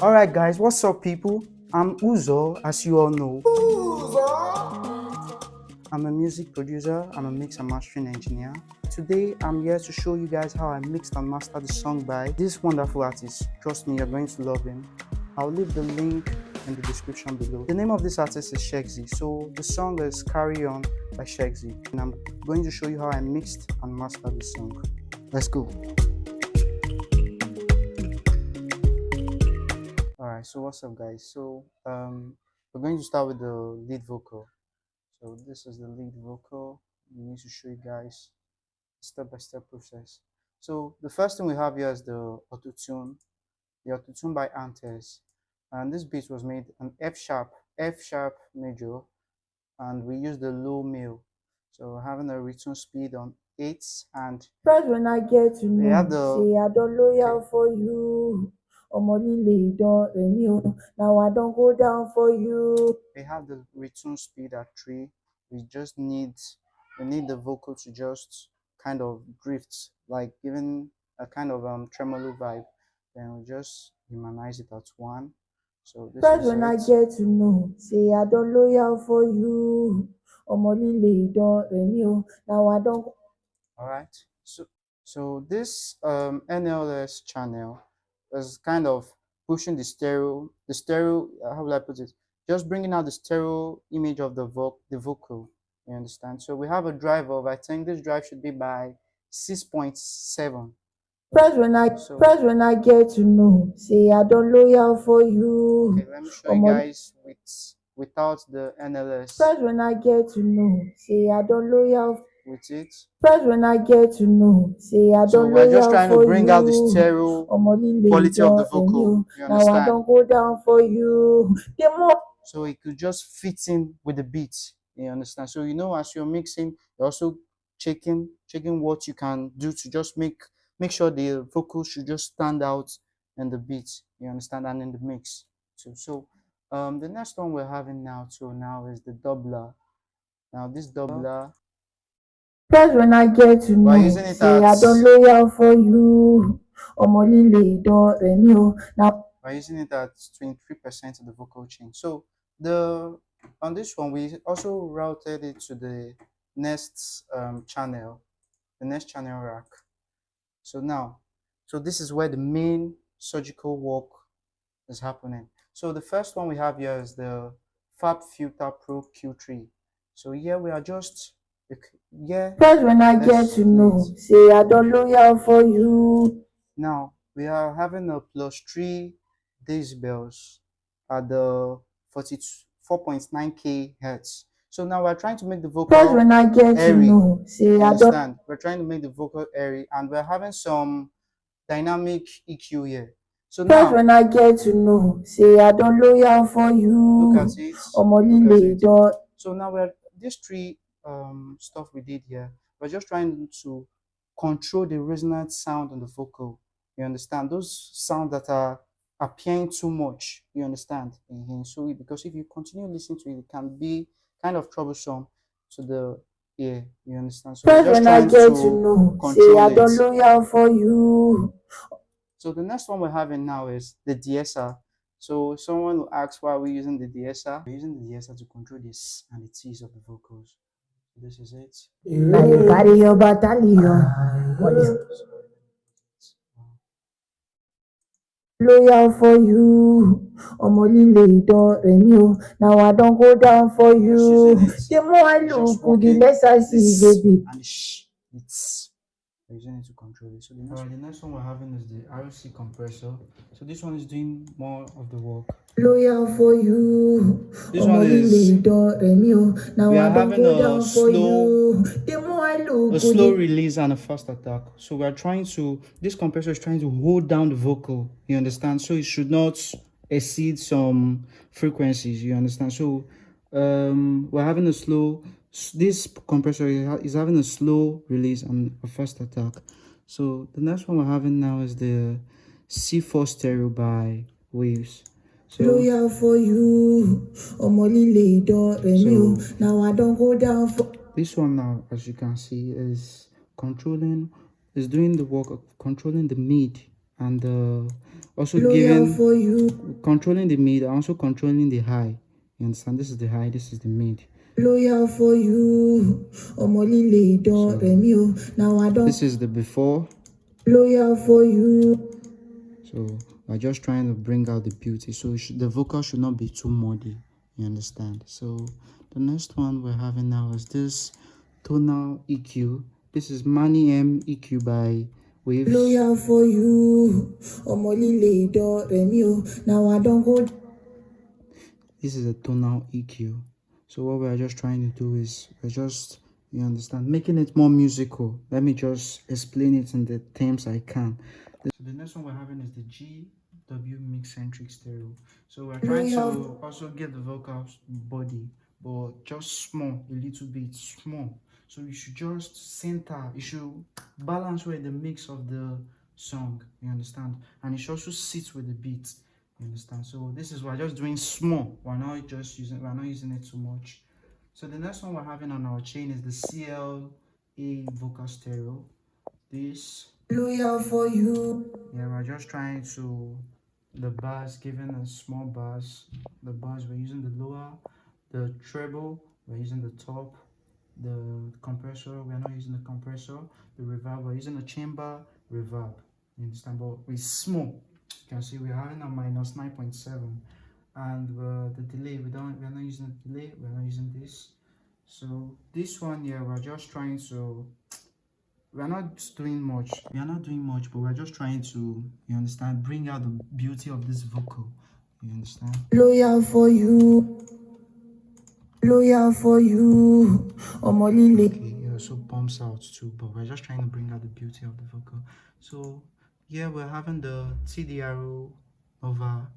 Alright guys, what's up people? I'm Uzo, as you all know. I'm a music producer, I'm a mix and mastering engineer. Today I'm here to show you guys how I mixed and mastered the song by this wonderful artist. Trust me, you're going to love him. I'll leave the link in the description below. The name of this artist is Shegzzy, so the song is Carry On by Shegzzy, and I'm going to show you how I mixed and mastered the song. Let's go. Alright, so what's up guys? So we're going to start with the lead vocal. So this is the lead vocal. We need to show you guys step-by-step process. So the first thing we have here is the auto-tune by Antes, and this beat was made an F sharp major, and we use the low mill. So having a return speed on 8, and First when I get to we have know, the say I don't loyal for you. Omolile don't renew. Now I don't go down for you. we have the return speed at 3. We just need the vocal to just kind of drift, like giving a kind of tremolo vibe. Then we just humanize it at 1. So this First is when I it. get to know, say I don't loyal for you. Omolile don't renew. Now I don't. All right. So this NLS channel is kind of pushing the stereo, how will I put it, just bringing out the stereo image of the vocal, you understand. So we have a drive of, I think this drive should be by 6.7. First when I get to know, say I don't loyal for you. Okay, let me show you guys without the NLS. First when I get to know, say I don't loyal. With it. First when I get to know, say I So don't we're just loyal trying to for bring out the you. stereo quality of the Don't vocal. renew. You Now I understand? don't go down for you. The more So it could just fit in with the beat. You understand? So as you're mixing, you're also checking what you can do to just make sure the vocal should just stand out in the beat. You understand? And in the mix. So the next one we're having now is the doubler. Now this doubler, First when I get to we're know, using it say at I don't loyal for you. Don't renew. Now we're using it at 23% of the vocal chain. So the on this one we also routed it to the next channel, the next channel rack. So this is where the main surgical work is happening. So the first one we have here is the Fab Filter Pro Q3. So here we are just first when I get to know, say I don't loyal for you. now we are having a +3 decibels at the 44.9 kHz. So now we're trying to make the vocal First when I get to airy. know, say You I don't. understand? We're trying to make the vocal airy, and we're having some dynamic EQ here. So First now when I get to know, say I don't loyal for you. look at it. Look at it. Don't. So now we're these 3 stuff we did here. We're just trying to control the resonant sound on the vocal. You understand? Those sounds that are appearing too much. You understand? So because if you continue listening to it, it can be kind of troublesome to the ear. You understand? So we're First just when I trying get to to know, say I control don't it. loyal for you. So the next one we're having now is the de-esser. So someone will ask why we're using the de-esser. We're using the de-esser to control the S and the T's of the vocals. This is it. Now you carry your battalion. Loyal for you. Omolile don't renew. Now I don't go down for you. The more I look, the less I see, baby. And it's using it to control it. So the next one we're having is the RC compressor. So this one is doing more of the work. Loyal for you. This one is don't renew. Now we are I don't having go a down for you. The more I look, a slow release and a fast attack. So we are trying to, this compressor is trying to hold down the vocal, you understand? So it should not exceed some frequencies, you understand? So we're having a slow, this compressor is having a slow release and a fast attack. So the next one we're having now is the C4 stereo by Waves. So loyal for you. Omolile don't renew. Now I don't go down for. This one now, as you can see, is doing the work of controlling the mid and the also Loyal giving, for you, controlling the mid, and also controlling the high. You understand? This is the high, this is the mid. loyal for you. Omolile don remi o. Now I don't. This is the before. Loyal for you. So we're just trying to bring out the beauty. So the vocal should not be too muddy. You understand? So the next one we're having now is this tonal EQ. This is Mani M EQ by Waves. Loyal for you. Omolile don remi o. Now I don't go. This is a tonal EQ. So what we're just trying to do is we're just, you understand, making it more musical. Let me just explain it in the terms I can. So the next one we're having is the GW mix centric stereo. So we're trying to also give the vocals body, but just small, a little bit small. So you should just center, you should balance with the mix of the song, you understand? And it should also sit with the beat. You understand? So this is we're just doing small. We're not using it too much. So the next one we're having on our chain is the CLA vocal stereo. This, Loyal for you. yeah, we're just trying to the bass, given a small bass. The bass we're using the lower, the treble we're using the top, the compressor we're not using the compressor, the reverb we're using the chamber reverb. You understand? But we're small. You can see we're having a minus 9.7, and the delay we're not using the delay, we're not using this. So this one here we're just trying to, we're not doing much, but we're just trying to, you understand, bring out the beauty of this vocal. You understand? Loyal for you. Loyal for you. Omolile. Okay, it also pumps out too, but we're just trying to bring out the beauty of the vocal. So yeah, we're having the TDRO over,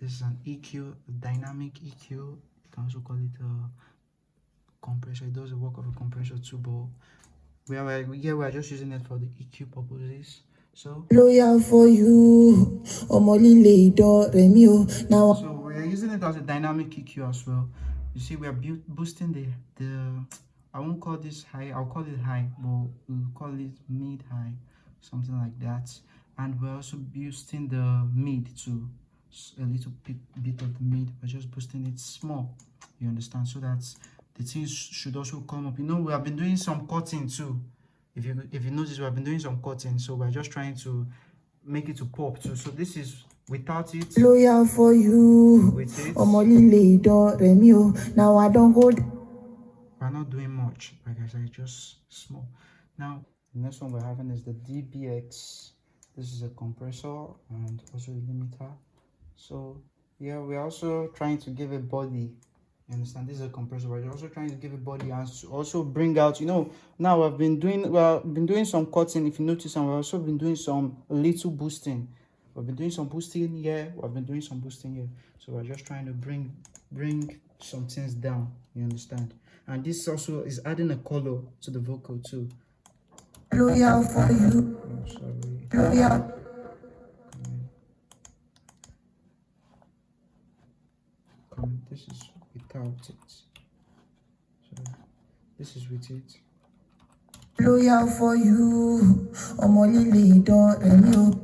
this is an EQ, a dynamic EQ. You can also call it a compressor. It does the work of a compressor too, but we're just using it for the EQ purposes. So Loyal for you. Omolile don remi o. Now so we're using it as a dynamic EQ as well. You see, we are boosting the I won't call this high, I'll call it high, but we'll call it mid high, something like that. And we're also boosting the mid too, a little bit of the mid. We're just boosting it small, you understand, so that the things should also come up. You know, we have been doing some cutting too. If you notice, we have been doing some cutting, so we're just trying to make it to pop too. So this is without it. loyal for you. With it, Omolile don remi o. Now I don't go. we're not doing much, like I said, just small. Now the next one we're having is the DBX. This is a compressor and also a limiter. So yeah, we're also trying to give a body. You understand? This is a compressor. We're also trying to give a body and to also bring out, you know, now we've been doing some cutting, if you notice, and we've also been doing some little boosting. We've been doing some boosting here, we've been doing some boosting here. So we're just trying to bring some things down, you understand? And this also is adding a color to the vocal too. Loyal for you. Oh, sorry. Loyal. This is without it. So this is with it. Loyal for you. Omolile don remi o.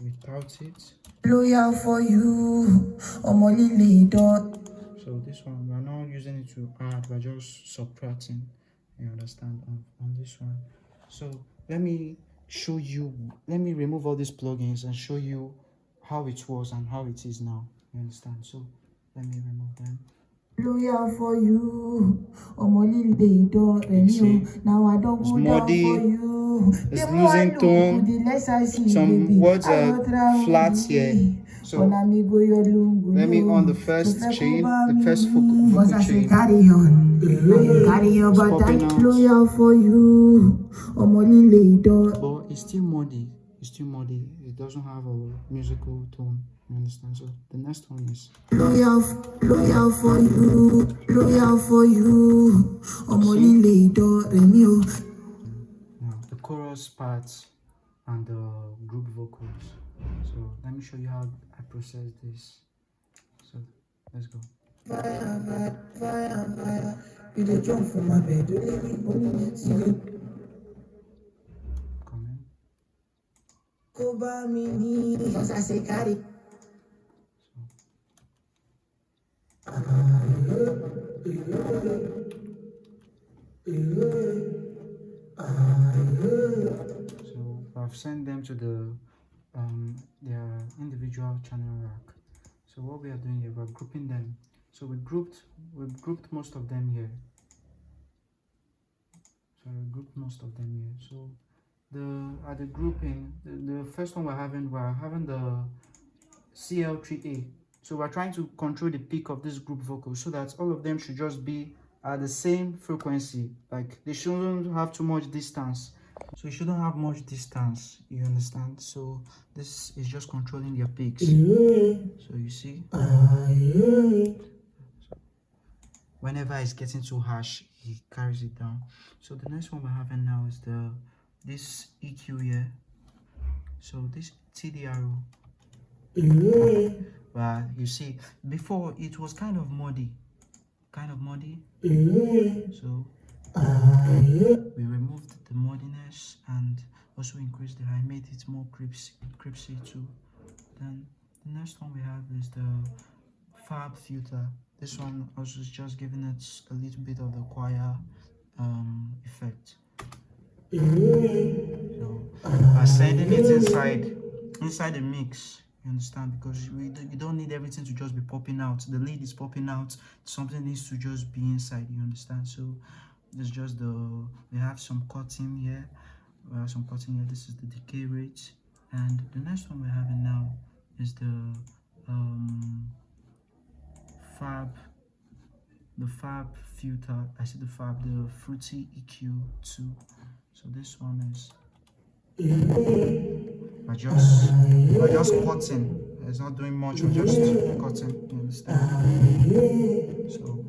Without it. Loyal for you. Omolile don. So this one we're not using it to add, we're just subtracting, you understand, on this one. So let me show you, let me remove all these plugins and show you how it was and how it is now, you understand? So let me remove them. Loyal for you. Omolile don remi o. Now I don't go down for you. It's losing tone. Some words are flat here. So let me on the first chain, the first vocal chain. Carry on, but I'm loyal for you. Omolile don. But it's still muddy. It's still muddy. It doesn't have a musical tone. You understand? So the next one is loyal for you. Loyal for you. Omolile don remi o. now the chorus parts and the group vocals. So let me show you how I process this. So let's go. Fire. You dey jump for my bed. Come in. So I've sent them to their individual channel rack. So what we are doing here, we're grouping them. So we've grouped most of them here. So we grouped most of them here. So the grouping, the first one we're having the CL3A. So we're trying to control the peak of this group vocal so that all of them should just be at the same frequency. Like they shouldn't have too much distance. So you shouldn't have much distance, you understand? So this is just controlling their peaks. So you see, whenever it's getting too harsh, he carries it down. So the next one we're having now is this EQ here. So this TDRO. But you see, before it was kind of muddy. So we removed the muddiness and also increased the high, made it more crispy too. Then the next one we have is the fab filter. This one also is just giving it a little bit of the choir effect. So by sending it inside the mix, you understand, because you don't need everything to just be popping out. The lead is popping out, something needs to just be inside, you understand. So it's just we have some cutting here. This is the decay rate, and the next one we're having now is the fab filter. I see the fruity EQ2. So this one is we're just cutting. It's not doing much, we're just cutting, you understand. So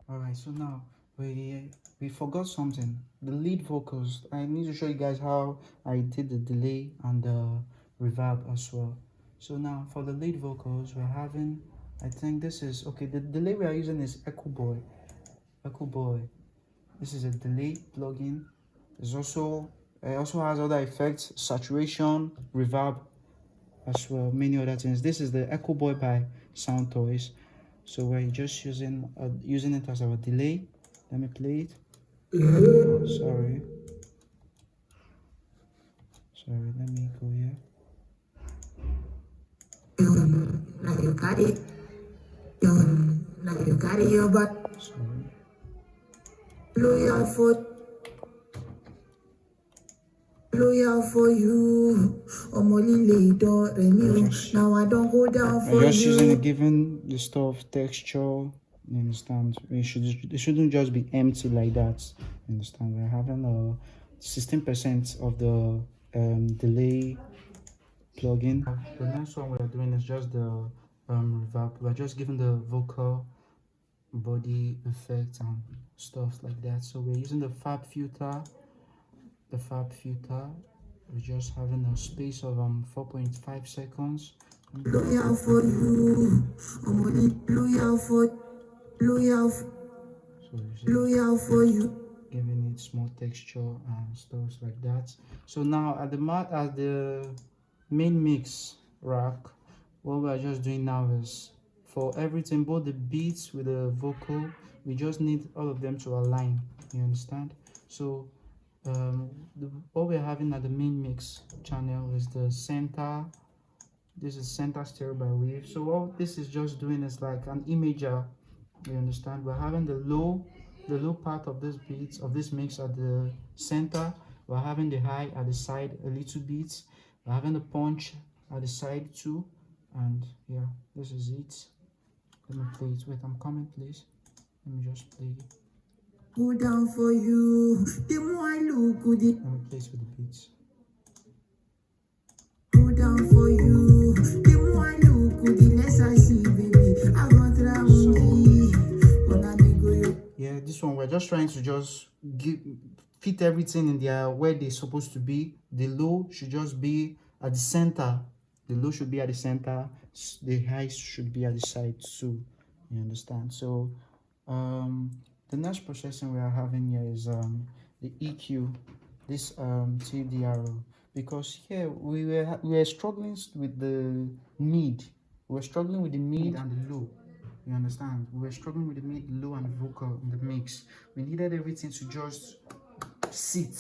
alright, so now we forgot something. The lead vocals. I need to show you guys how I did the delay and the reverb as well. So now for the lead vocals, we're having, I think this is okay. The delay we are using is Echo Boy. This is a delay plugin. It also has other effects, saturation, reverb as well, many other things. This is the Echo Boy by Sound Toys. So we're just using it as our delay. Let me play it. Oh, sorry, let me go here. You got it. You got it, your butt. Sorry. Loyal for you. Now I don't go down for just you. using given the stuff texture. You understand? It shouldn't just be empty like that. You understand? We're having 16% of the delay plugin. The next one we're doing is just the reverb. We're just giving the vocal body effect and stuff like that. So we're using the fab filter. We're just having a space of 4.5 seconds. Loyal for you. Loyal for you. Giving it small texture and stuff like that. So now at the main mix rack, what we are just doing now is for everything, both the beats with the vocal, we just need all of them to align. You understand? So what we're having at the main mix channel is the center. This is center stereo by wave. So all this is just doing is like an imager. You understand? We're having the low part of this beat of this mix at the center. We're having the high at the side a little bit. We're having the punch at the side too. And yeah, this is it. Let me play it. Wait, I'm coming, please. Let me just play it. Go down for you. The more I look good, Let me play it with the beats. go down for you. The more I look good, the less I see, baby. I want yeah, this one we're just trying to fit everything in there where they're supposed to be. The low should just be at the center. The low should be at the center. The high should be at the side too. You understand? So the next processing we are having here is the EQ, this TDRO. because here we were struggling with the mid. We were struggling with the mid and the low. You understand? We were struggling with the mid, low, and vocal in the mix. We needed everything to just sit.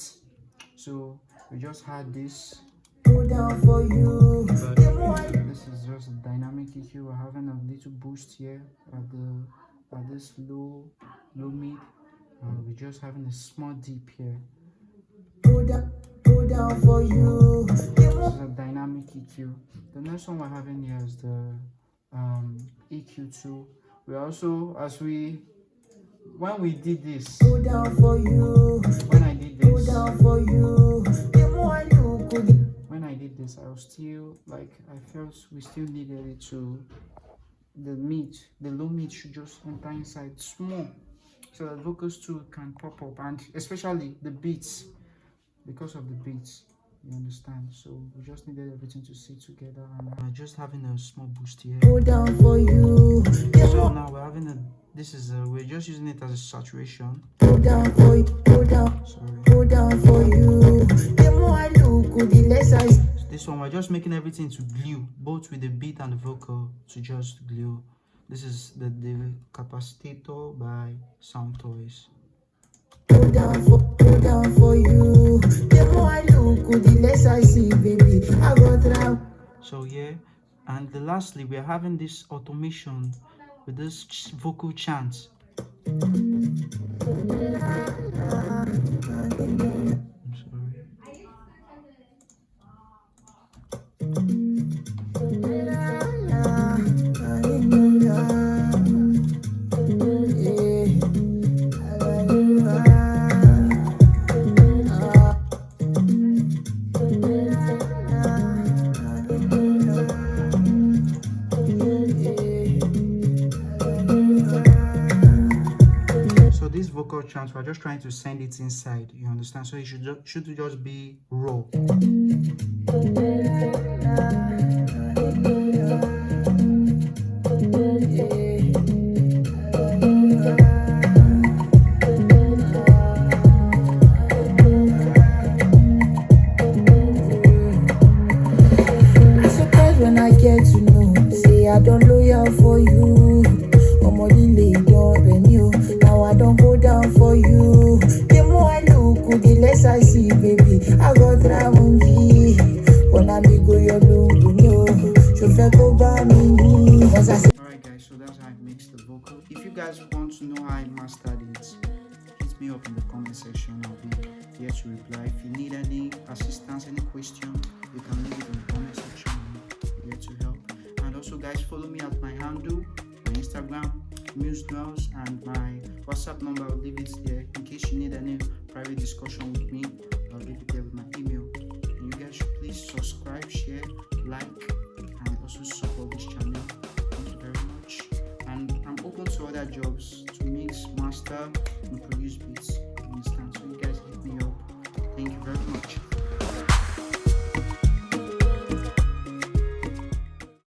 So we just had this. Down for you. This is just a dynamic EQ. We're having a little boost here at this low mid. We're just having a small dip here. Down for you. This is a dynamic EQ. The next one we're having here is the EQ2. We also, when we did this, Down for you. when I did this, Down for you. when I did this, I was still like, I felt we still needed it to, the low mid should just enter inside small, so that vocals too can pop up, and especially the beats, because of the beats, you understand. So we just needed everything to sit together, and we're just having a small boost here. Down for you. So now we're having we're just using it as a saturation. Down for you. Sorry. Down for you. The more I look, the less I. This one we're just making everything to glue, both with the beat and the vocal to just glue. This is the Capacitator by Sound Toys. Down for you. The more I look, the less I see, baby. I got around. So yeah, and lastly we're having this automation with this vocal chant. I'm sorry. So this vocal chant, we're just trying to send it inside, you understand? So it should just be raw. When I get to know, say I don't loyal for you. Omolile don't renew. Now I don't go down for you. The more I look, the less I see, baby. I got Ramungi. When I go your look, you know. Chauffeur go by me. Alright guys, so that's how I mixed the vocal. If you guys want to know how I mastered it, hit me up in the comment section. I'll be here to reply. If you need any assistance, any question, you can leave it in the comment section. I'm here to help. And also guys, follow me at my handle, my Instagram, MuseNows, and my WhatsApp number. I'll leave it there in case you need any private discussion with me. I'll leave it there with my email. And you guys should please subscribe, share,